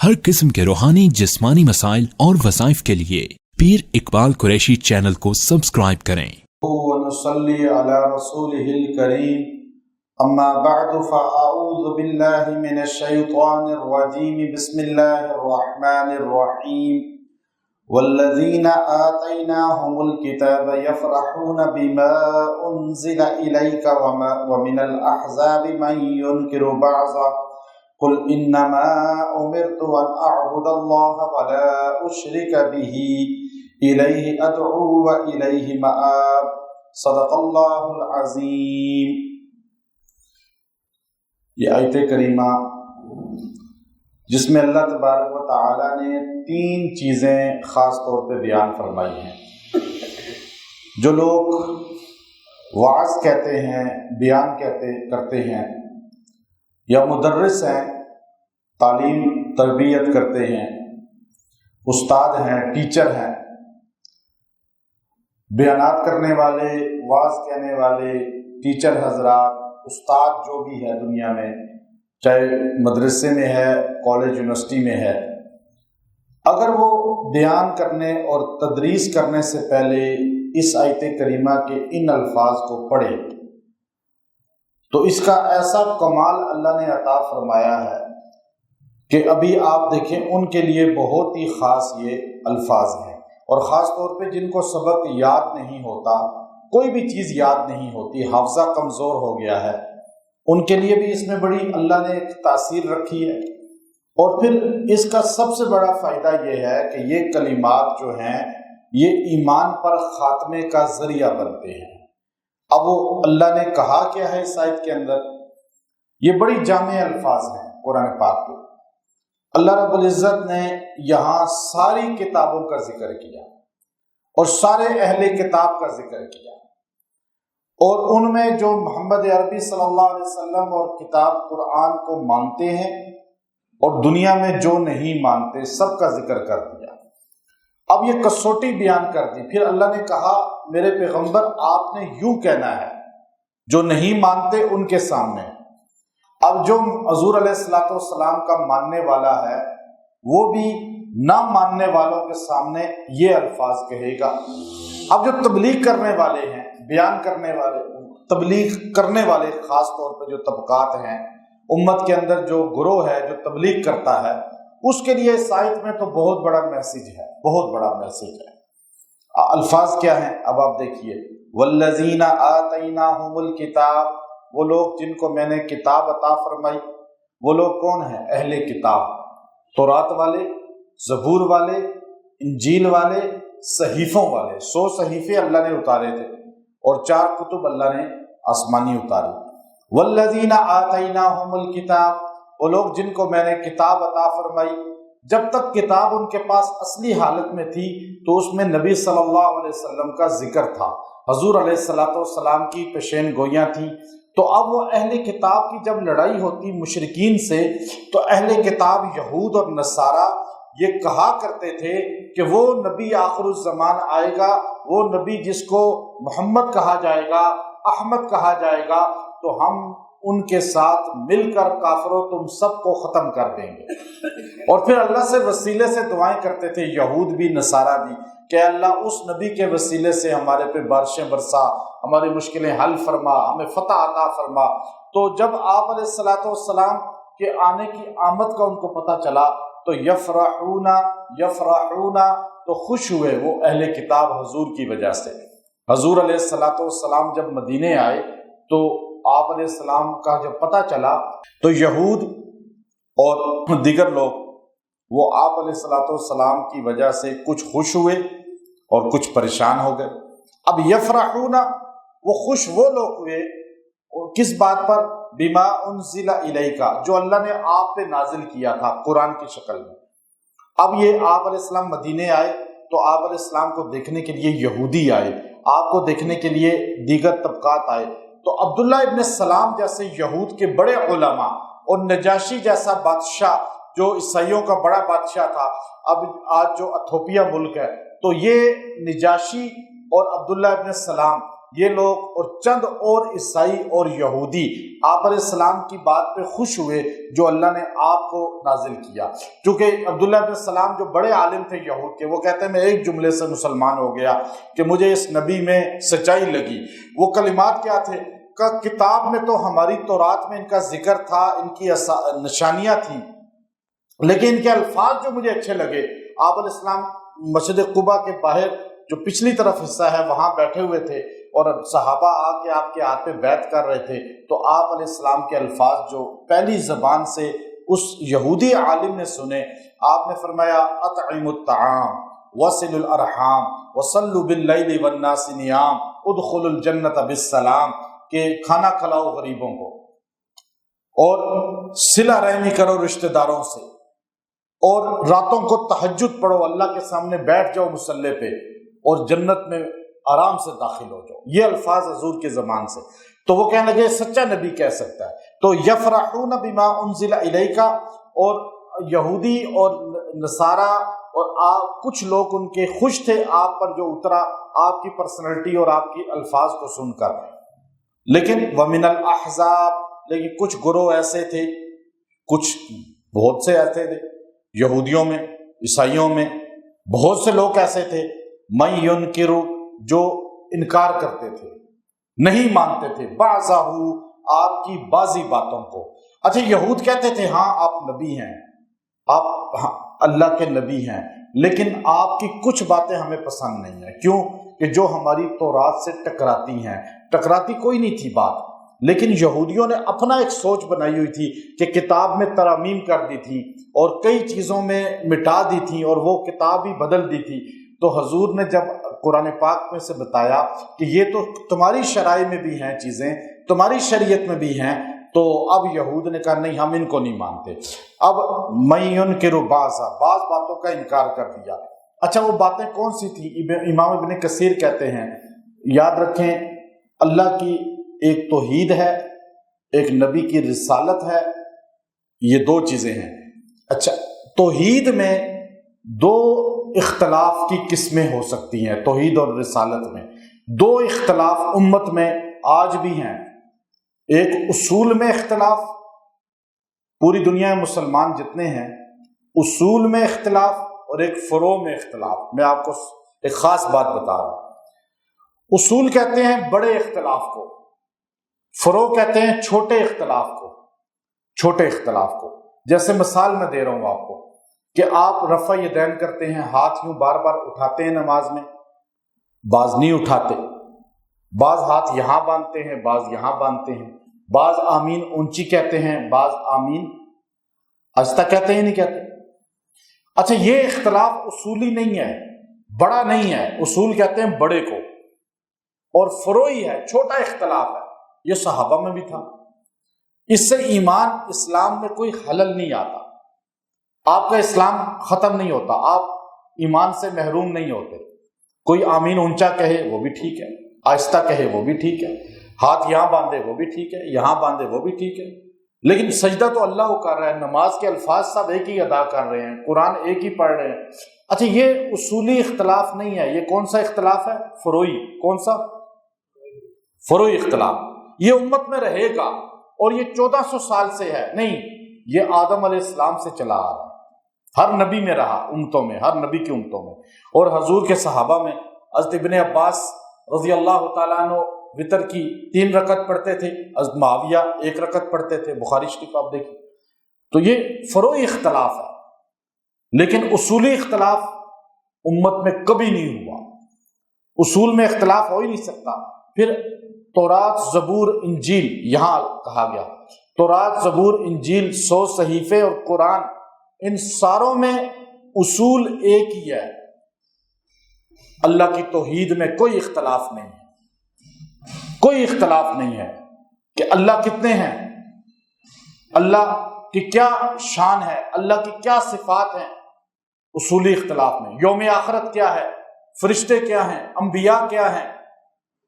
ہر قسم کے روحانی جسمانی مسائل اور وظائف کے لیے پیر اقبال قریشی چینل کو سبسکرائب کریں۔ ونصلي على رسوله الكريم اما بعد فاعوذ بالله من الشيطان الرجيم بسم الله الرحمن الرحيم والذين آتيناهم الكتاب يفرحون بما أنزل إليك ومن الأحزاب من ينكر بعضه قل انما امرت ان اعبد الله ولا اشرك به الیہ ادعو والیہ مآب صدق اللہ العظیم۔ یہ آیت کریمہ جس میں اللہ تبارک و تعالی نے 3 چیزیں خاص طور پہ بیان فرمائی ہیں۔ جو لوگ وعظ کہتے ہیں، بیان کرتے ہیں، یا مدرس ہیں، تعلیم تربیت کرتے ہیں، استاد ہیں، ٹیچر ہیں، بیانات کرنے والے، واعظ کہنے والے، ٹیچر حضرات، استاد جو بھی ہے دنیا میں، چاہے مدرسے میں ہے، کالج یونیورسٹی میں ہے، اگر وہ بیان کرنے اور تدریس کرنے سے پہلے اس آیت کریمہ کے ان الفاظ کو پڑھے تو اس کا ایسا کمال اللہ نے عطا فرمایا ہے کہ ابھی آپ دیکھیں ان کے لیے بہت ہی خاص یہ الفاظ ہیں، اور خاص طور پہ جن کو سبق یاد نہیں ہوتا، کوئی بھی چیز یاد نہیں ہوتی، حافظہ کمزور ہو گیا ہے، ان کے لیے بھی اس میں بڑی اللہ نے ایک تاثیر رکھی ہے۔ اور پھر اس کا سب سے بڑا فائدہ یہ ہے کہ یہ کلمات جو ہیں یہ ایمان پر خاتمے کا ذریعہ بنتے ہیں۔ اب وہ اللہ نے کہا کیا ہے اس آیت کے اندر، یہ بڑی جامع الفاظ ہیں قرآن پاک میں۔ اللہ رب العزت نے یہاں ساری کتابوں کا ذکر کیا اور سارے اہل کتاب کا ذکر کیا، اور ان میں جو محمد عربی صلی اللہ علیہ وسلم اور کتاب قرآن کو مانتے ہیں اور دنیا میں جو نہیں مانتے سب کا ذکر کر دیا۔ اب یہ کسوٹی بیان کر دی، پھر اللہ نے کہا میرے پیغمبر آپ نے یوں کہنا ہے جو نہیں مانتے ان کے سامنے۔ اب جو حضور علیہ السلام کا ماننے والا ہے وہ بھی نہ ماننے والوں کے سامنے یہ الفاظ کہے گا۔ اب جو تبلیغ کرنے والے ہیں، بیان کرنے والے، تبلیغ کرنے والے، خاص طور پہ جو طبقات ہیں امت کے اندر، جو گروہ ہے جو تبلیغ کرتا ہے، اس کے لیے اس آیت میں تو بہت بڑا میسیج ہے، بہت بڑا میسیج ہے۔ الفاظ کیا ہیں اب آپ دیکھیے، والذین آتیناہم الکتاب، وہ لوگ جن کو میں نے کتاب عطا فرمائی۔ وہ لوگ کون ہیں؟ اہل کتاب، تورات والے، زبور والے، انجیل والے، صحیفوں والے۔ 100 صحیفے اللہ نے اتارے تھے اور 4 کتب اللہ نے آسمانی اتاری۔ والذین آتیناہم الکتاب، وہ لوگ جن کو میں نے کتاب عطا فرمائی۔ جب تک کتاب ان کے پاس اصلی حالت میں تھی تو اس میں نبی صلی اللہ علیہ وسلم کا ذکر تھا، حضور علیہ السلام کی پیشین گوئیاں تھیں۔ تو اب وہ اہل کتاب کی جب لڑائی ہوتی مشرکین سے، تو اہل کتاب یہود اور نصارہ یہ کہا کرتے تھے کہ وہ نبی آخر الزمان آئے گا، وہ نبی جس کو محمد کہا جائے گا، احمد کہا جائے گا، تو ہم ان کے ساتھ مل کر کافروں تم سب کو ختم کر دیں گے۔ اور پھر اللہ سے وسیلے سے دعائیں کرتے تھے، یہود بھی نصارہ بھی، کہ اللہ اس نبی کے وسیلے سے ہمارے پہ بارشیں برسا، ہماری مشکلیں حل فرما، ہمیں فتح عطا فرما۔ تو جب آپ علیہ السلام کے آنے کی آمد کا ان کو پتہ چلا تو یفرحون تو خوش ہوئے وہ اہل کتاب حضور کی وجہ سے۔ حضور علیہ السلام جب مدینے آئے تو آپ علیہ السلام کا جب پتہ چلا تو یہود اور دیگر لوگ وہ آپ علیہ السلام کی وجہ سے کچھ خوش ہوئے اور کچھ پریشان ہو گئے۔ اب یفرحون، وہ خوش وہ لوگ ہوئے کس بات پر؟ بما انزل الیک، جو اللہ نے آپ پہ نازل کیا تھا قرآن کی شکل میں۔ اب یہ آپ علیہ السلام مدینے آئے تو آپ علیہ السلام کو دیکھنے کے لیے یہودی آئے، آپ کو دیکھنے کے لیے دیگر طبقات آئے۔ تو عبداللہ ابن سلام جیسے یہود کے بڑے علماء اور نجاشی جیسا بادشاہ جو عیسائیوں کا بڑا بادشاہ تھا، اب آج جو ایتھوپیا ملک ہے، تو یہ نجاشی اور عبداللہ ابن سلام یہ لوگ اور چند اور عیسائی اور یہودی آپ علیہ السلام کی بات پہ خوش ہوئے جو اللہ نے آپ کو نازل کیا. چونکہ عبداللہ بن السلام جو بڑے عالم تھے یہود کے، وہ کہتے ہیں میں ایک جملے سے مسلمان ہو گیا کہ مجھے اس نبی میں سچائی لگی. وہ کلمات کیا تھے کہ کتاب میں تو ہماری تورات میں ان کا ذکر تھا، ان کی نشانیاں تھیں، لیکن ان کے الفاظ جو مجھے اچھے لگے. آپ علیہ السلام مسجد قباء کے باہر جو پچھلی طرف حصہ ہے وہاں بیٹھے ہوئے تھے اور صحابہ آ کے آپ کے ہاتھ پہ بیعت کر رہے تھے، تو آپ علیہ السلام کے الفاظ جو پہلی زبان سے اس یہودی عالم نے سنے، آپ نے فرمایا اطعموا الطعام وصلوا الارحام وصلوا باللیل والناس نیام ادخلوا الجنۃ بالسلام، کہ کھانا کھلاؤ غریبوں کو اور صلہ رحمی کرو رشتہ داروں سے، اور راتوں کو تہجد پڑھو، اللہ کے سامنے بیٹھ جاؤ مصلی پہ اور جنت میں آرام سے داخل ہو جاؤ. یہ الفاظ حضور کے زبان سے. تو وہ کہنے لگے سچا نبی کہہ سکتا ہے. تو یفرحون بما انزل الیک، اور یہودی اور نصارہ اور کچھ لوگ ان کے خوش تھے آپ پر جو اترا، آپ کی پرسنالٹی اور آپ کی الفاظ کو سن کر. لیکن ومن الاحزاب، لیکن کچھ گروہ ایسے تھے، کچھ بہت سے ایسے تھے یہودیوں میں، عیسائیوں میں بہت سے لوگ ایسے تھے، من ینکرو، جو انکار کرتے تھے، نہیں مانتے تھے، بعضہ، آپ کی بعضی باتوں کو. اچھا یہود کہتے تھے ہاں آپ نبی ہیں، آپ اللہ کے نبی ہیں، لیکن آپ کی کچھ باتیں ہمیں پسند نہیں ہیں. کیوں؟ کہ جو ہماری تورات سے ٹکراتی ہیں. ٹکراتی کوئی نہیں تھی بات، لیکن یہودیوں نے اپنا ایک سوچ بنائی ہوئی تھی کہ کتاب میں ترامیم کر دی تھی اور کئی چیزوں میں مٹا دی تھی اور وہ کتاب ہی بدل دی تھی. تو حضور نے جب قرآن پاک میں سے بتایا کہ یہ تو تمہاری شرائع میں بھی ہیں چیزیں، تمہاری شریعت میں بھی ہیں، تو اب یہود نے کہا نہیں ہم ان کو نہیں مانتے. اب من ینکر بعض باتوں کا انکار کر دیا. اچھا وہ باتیں کون سی تھی؟ امام ابن کثیر کہتے ہیں یاد رکھیں اللہ کی ایک توحید ہے، ایک نبی کی رسالت ہے، یہ دو چیزیں ہیں. اچھا توحید میں دو اختلاف کی قسمیں ہو سکتی ہیں. توحید اور رسالت میں دو اختلاف امت میں آج بھی ہیں. ایک اصول میں اختلاف، پوری دنیا میں مسلمان جتنے ہیں اصول میں اختلاف، اور ایک فروع میں اختلاف. میں آپ کو ایک خاص بات بتا رہا ہوں. اصول کہتے ہیں بڑے اختلاف کو، فروع کہتے ہیں چھوٹے اختلاف کو. چھوٹے اختلاف کو جیسے مثال میں دے رہا ہوں آپ کو کہ آپ رفع یدین کرتے ہیں، ہاتھ یوں بار بار اٹھاتے ہیں نماز میں، بعض نہیں اٹھاتے، بعض ہاتھ یہاں باندھتے ہیں، بعض یہاں باندھتے ہیں، بعض آمین اونچی کہتے ہیں، بعض آمین آہستہ کہتے ہیں نہیں کہتے. اچھا یہ اختلاف اصولی نہیں ہے، بڑا نہیں ہے. اصول کہتے ہیں بڑے کو، اور فروعی ہے، چھوٹا اختلاف ہے. یہ صحابہ میں بھی تھا. اس سے ایمان اسلام میں کوئی خلل نہیں آتا. آپ کا اسلام ختم نہیں ہوتا، آپ ایمان سے محروم نہیں ہوتے. کوئی آمین اونچا کہے وہ بھی ٹھیک ہے، آہستہ کہے وہ بھی ٹھیک ہے، ہاتھ یہاں باندھے وہ بھی ٹھیک ہے، یہاں باندھے وہ بھی ٹھیک ہے. لیکن سجدہ تو اللہ کو کر رہا ہے، نماز کے الفاظ سب ایک ہی ادا کر رہے ہیں، قرآن ایک ہی پڑھ رہے ہیں. اچھا یہ اصولی اختلاف نہیں ہے. یہ کون سا اختلاف ہے؟ فروعی. کون سا؟ فروعی اختلاف. یہ امت میں رہے گا اور یہ 1400 سال سے ہے نہیں، یہ آدم علیہ السلام سے چلا آ رہا ہے. ہر نبی میں رہا، امتوں میں، ہر نبی کی امتوں میں. اور حضور کے صحابہ میں حضرت ابن عباس رضی اللہ تعالیٰ عنہ وطر کی 3 رکعت پڑھتے تھے، حضرت معاویہ 1 رکعت پڑھتے تھے. بخاری شریف آپ دیکھیں. تو یہ فروعی اختلاف ہے، لیکن اصولی اختلاف امت میں کبھی نہیں ہوا. اصول میں اختلاف ہو ہی نہیں سکتا. پھر تورات، زبور، انجیل یہاں کہا گیا. تورات، زبور، انجیل 100 صحیفے اور قرآن، ان ساروں میں اصول ایک ہی ہے. اللہ کی توحید میں کوئی اختلاف نہیں ہے. کوئی اختلاف نہیں ہے کہ اللہ کتنے ہیں، اللہ کی کیا شان ہے، اللہ کی کیا صفات ہیں. اصولی اختلاف نہیں. یوم آخرت کیا ہے، فرشتے کیا ہیں، انبیاء کیا ہیں.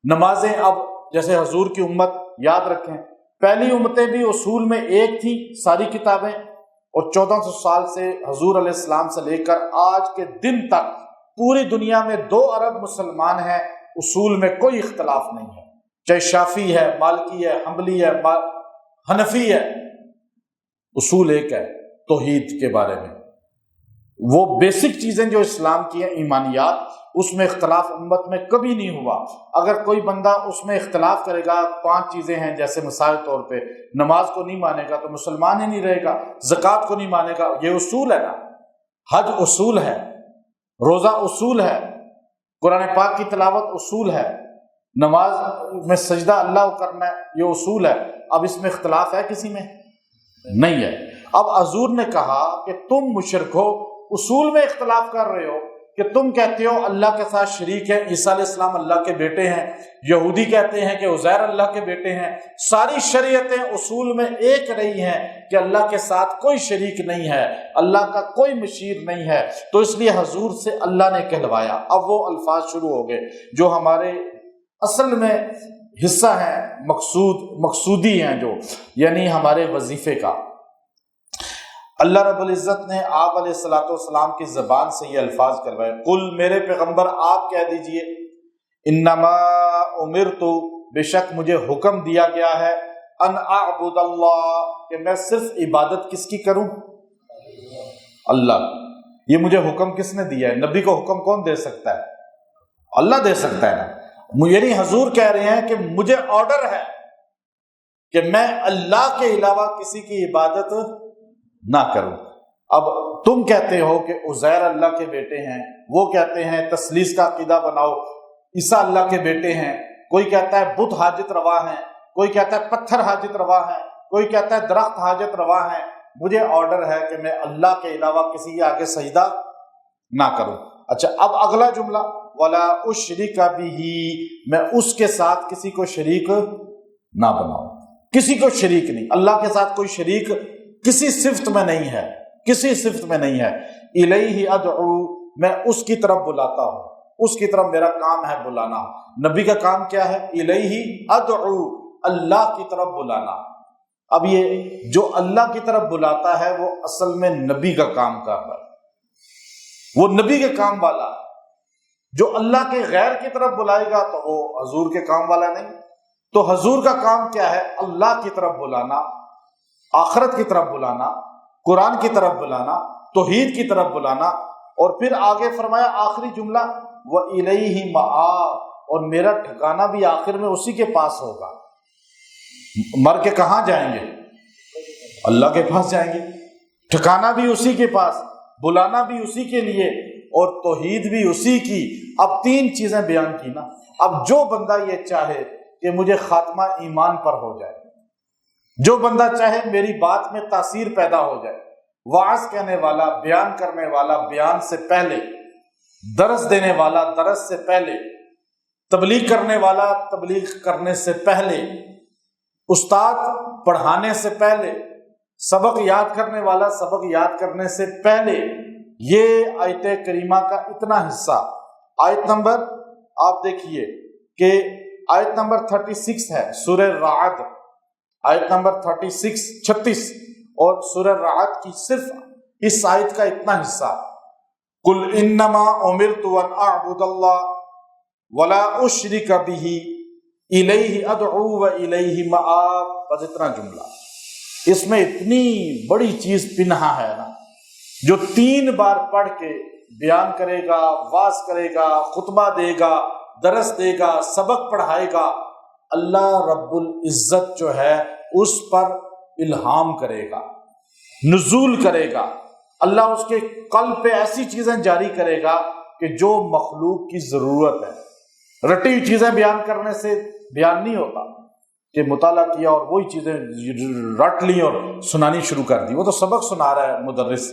نمازیں اب جیسے حضور کی امت یاد رکھیں، پہلی امتیں بھی اصول میں ایک تھی ساری کتابیں، اور 1400 سال سے حضور علیہ السلام سے لے کر آج کے دن تک پوری دنیا میں 2 ارب مسلمان ہیں. اصول میں کوئی اختلاف نہیں ہے. چاہے شافی ہے، مالکی ہے، حنبلی ہے، حنفی ہے، اصول ایک ہے توحید کے بارے میں۔ وہ بیسک چیزیں جو اسلام کی ہیں، ایمانیات، اس میں اختلاف امت میں کبھی نہیں ہوا۔ اگر کوئی بندہ اس میں اختلاف کرے گا، 5 چیزیں ہیں جیسے مثال طور پہ، نماز کو نہیں مانے گا تو مسلمان ہی نہیں رہے گا، زکوٰۃ کو نہیں مانے گا، یہ اصول ہے نا، حج اصول ہے، روزہ اصول ہے، قرآن پاک کی تلاوت اصول ہے، نماز میں سجدہ اللہ کو کرنا ہے، یہ اصول ہے۔ اب اس میں اختلاف ہے کسی میں؟ نہیں ہے۔ اب حضور نے کہا کہ تم مشرک ہو، اصول میں اختلاف کر رہے ہو، کہ تم کہتے ہو اللہ کے ساتھ شریک ہے، عیسیٰ علیہ السلام اللہ کے بیٹے ہیں، یہودی کہتے ہیں کہ عزیر اللہ کے بیٹے ہیں، ساری شریعتیں اصول میں ایک رہی ہیں کہ اللہ کے ساتھ کوئی شریک نہیں ہے، اللہ کا کوئی مشیر نہیں ہے، تو اس لیے حضور سے اللہ نے کہلوایا۔ اب وہ الفاظ شروع ہو گئے جو ہمارے اصل میں حصہ ہیں، مقصودی ہیں، جو یعنی ہمارے وظیفے کا۔ اللہ رب العزت نے آپ علیہ الصلوۃ والسلام کی زبان سے یہ الفاظ کروائے، قل، میرے پیغمبر آپ کہہ دیجئے، انما امرت، بے شک مجھے حکم دیا گیا ہے، ان اعبد اللہ، کہ میں صرف عبادت کس کی کروں؟ اللہ۔ یہ مجھے حکم کس نے دیا ہے؟ نبی کو حکم کون دے سکتا ہے؟ اللہ دے سکتا ہے نا۔ یعنی حضور کہہ رہے ہیں کہ مجھے آرڈر ہے کہ میں اللہ کے علاوہ کسی کی عبادت نہ کروں۔ اب تم کہتے ہو کہ عزیر اللہ کے بیٹے ہیں، وہ کہتے ہیں تثلیث کا عقیدہ بناؤ، عیسیٰ اللہ کے بیٹے ہیں، کوئی کہتا ہے بت حاجت روا ہیں، کوئی کہتا ہے پتھر حاجت روا ہیں، کوئی کہتا ہے درخت حاجت روا ہیں۔ مجھے آرڈر ہے کہ میں اللہ کے علاوہ کسی کے آگے سجدہ نہ کروں۔ اچھا، اب اگلا جملہ، وَلَا أُشْرِكَ بِهِ، میں اس کے ساتھ کسی کو شریک نہ بناؤں، کسی کو شریک نہیں، اللہ کے ساتھ کوئی شریک کسی صفت میں نہیں ہے، کسی صفت میں نہیں ہے۔ الیہ ادعو، میں اس کی طرف بلاتا ہوں، اس کی طرف میرا کام ہے بلانا۔ نبی کا کام کیا ہے؟ الیہ ادعو، اللہ کی طرف بلانا۔ اب یہ جو اللہ کی طرف بلاتا ہے وہ اصل میں نبی کا کام کر رہا ہے، وہ نبی کے کام والا۔ جو اللہ کے غیر کی طرف بلائے گا تو وہ حضور کے کام والا نہیں۔ تو حضور کا کام کیا ہے؟ اللہ کی طرف بلانا، آخرت کی طرف بلانا، قرآن کی طرف بلانا، توحید کی طرف بلانا۔ اور پھر آگے فرمایا آخری جملہ، وَإِلَيْهِ مَآبِ، اور میرا ٹھکانہ بھی آخر میں اسی کے پاس ہوگا۔ مر کے کہاں جائیں گے؟ اللہ کے پاس جائیں گے، ٹھکانہ بھی اسی کے پاس، بلانا بھی اسی کے لیے، اور توحید بھی اسی کی۔ اب 3 چیزیں بیان کی نا۔ اب جو بندہ یہ چاہے کہ مجھے خاتمہ ایمان پر ہو جائے، جو بندہ چاہے میری بات میں تاثیر پیدا ہو جائے، وعظ کہنے والا، بیان کرنے والا بیان سے پہلے، درس دینے والا درس سے پہلے، تبلیغ کرنے والا تبلیغ کرنے سے پہلے، استاد پڑھانے سے پہلے، سبق یاد کرنے والا سبق یاد کرنے سے پہلے، یہ آیت کریمہ کا اتنا حصہ۔ آیت نمبر آپ دیکھیے کہ آیت نمبر 36 ہے سورہ رعد، آیت نمبر 36 اور سورہ رعد کی صرف اس آیت کا اتنا حصہ، قل انما امرت ان اعبد اللہ ولا اشرک بہ الیہ ادعو والیہ مآب، بس اتنا جملہ۔ اس میں اتنی بڑی چیز پنہا ہے نا، جو 3 بار پڑھ کے بیان کرے گا، واعظ کرے گا، خطبہ دے گا، درس دے گا، سبق پڑھائے گا، اللہ رب العزت جو ہے اس پر الہام کرے گا، نزول کرے گا۔ اللہ اس کے قلب پہ ایسی چیزیں جاری کرے گا کہ جو مخلوق کی ضرورت ہے۔ رٹی ہوئی چیزیں بیان کرنے سے بیان نہیں ہوتا کہ مطالعہ کیا اور وہی چیزیں رٹ لی اور سنانی شروع کر دی، وہ تو سبق سنا رہا ہے مدرس،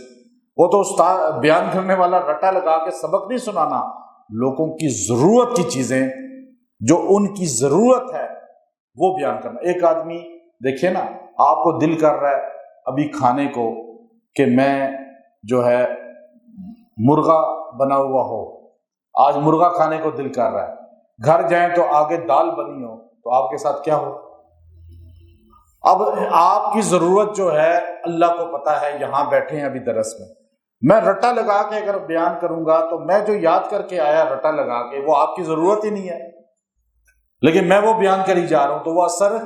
وہ تو استاد بیان کرنے والا رٹا لگا کے سبق نہیں سنانا، لوگوں کی ضرورت کی چیزیں جو ان کی ضرورت ہے وہ بیان کرنا۔ ایک آدمی دیکھیں نا، آپ کو دل کر رہا ہے ابھی کھانے کو کہ میں جو ہے مرغا بنا ہوا ہو، آج مرغا کھانے کو دل کر رہا ہے، گھر جائیں تو آگے دال بنی ہو، تو آپ کے ساتھ کیا ہو؟ اب آپ کی ضرورت جو ہے اللہ کو پتا ہے، یہاں بیٹھے ہیں ابھی درس میں رٹا لگا کے اگر بیان کروں گا تو میں جو یاد کر کے آیا رٹا لگا کے، وہ آپ کی ضرورت ہی نہیں ہے، لیکن میں وہ بیان کری جا رہا ہوں تو وہ اثر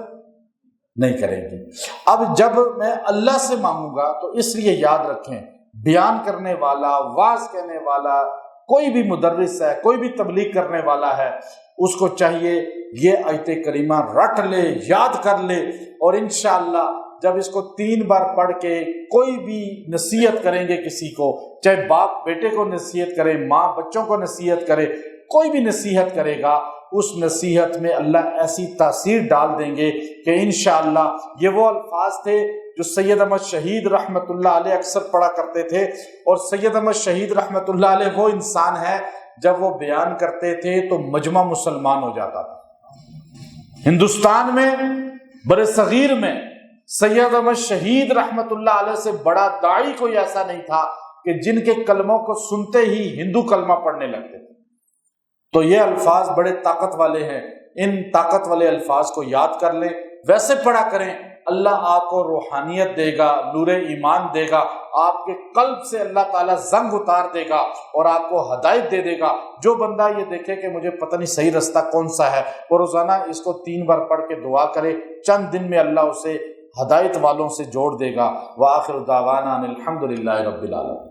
نہیں کریں گی۔ اب جب میں اللہ سے مانگوں گا تو اس لیے یاد رکھیں، بیان کرنے والا، واعظ کہنے والا، کوئی بھی مدرس ہے، کوئی بھی تبلیغ کرنے والا ہے، اس کو چاہیے یہ آیت کریمہ رٹ لے، یاد کر لے، اور انشاءاللہ جب اس کو 3 بار پڑھ کے کوئی بھی نصیحت کریں گے کسی کو، چاہے باپ بیٹے کو نصیحت کرے، ماں بچوں کو نصیحت کرے، کوئی بھی نصیحت کرے گا، اس نصیحت میں اللہ ایسی تاثیر ڈال دیں گے کہ انشاءاللہ یہ وہ الفاظ تھے جو سید احمد شہید رحمت اللہ علیہ اکثر پڑھا کرتے تھے۔ اور سید احمد شہید رحمت اللہ علیہ وہ انسان ہے، جب وہ بیان کرتے تھے تو مجمع مسلمان ہو جاتا تھا۔ ہندوستان میں، بر صغیر میں، سید احمد شہید رحمت اللہ علیہ سے بڑا داعی کوئی ایسا نہیں تھا کہ جن کے کلموں کو سنتے ہی ہندو کلمہ پڑھنے لگتے تھے۔ تو یہ الفاظ بڑے طاقت والے ہیں، ان طاقت والے الفاظ کو یاد کر لیں، ویسے پڑھا کریں، اللہ آپ کو روحانیت دے گا، نور ایمان دے گا، آپ کے قلب سے اللہ تعالیٰ زنگ اتار دے گا اور آپ کو ہدایت دے دے گا۔ جو بندہ یہ دیکھے کہ مجھے پتہ نہیں صحیح رستہ کون سا ہے، وہ روزانہ اس کو 3 بار پڑھ کے دعا کرے، چند دن میں اللہ اسے ہدایت والوں سے جوڑ دے گا۔ وآخر دعوانا ان الحمد للہ رب العالمین۔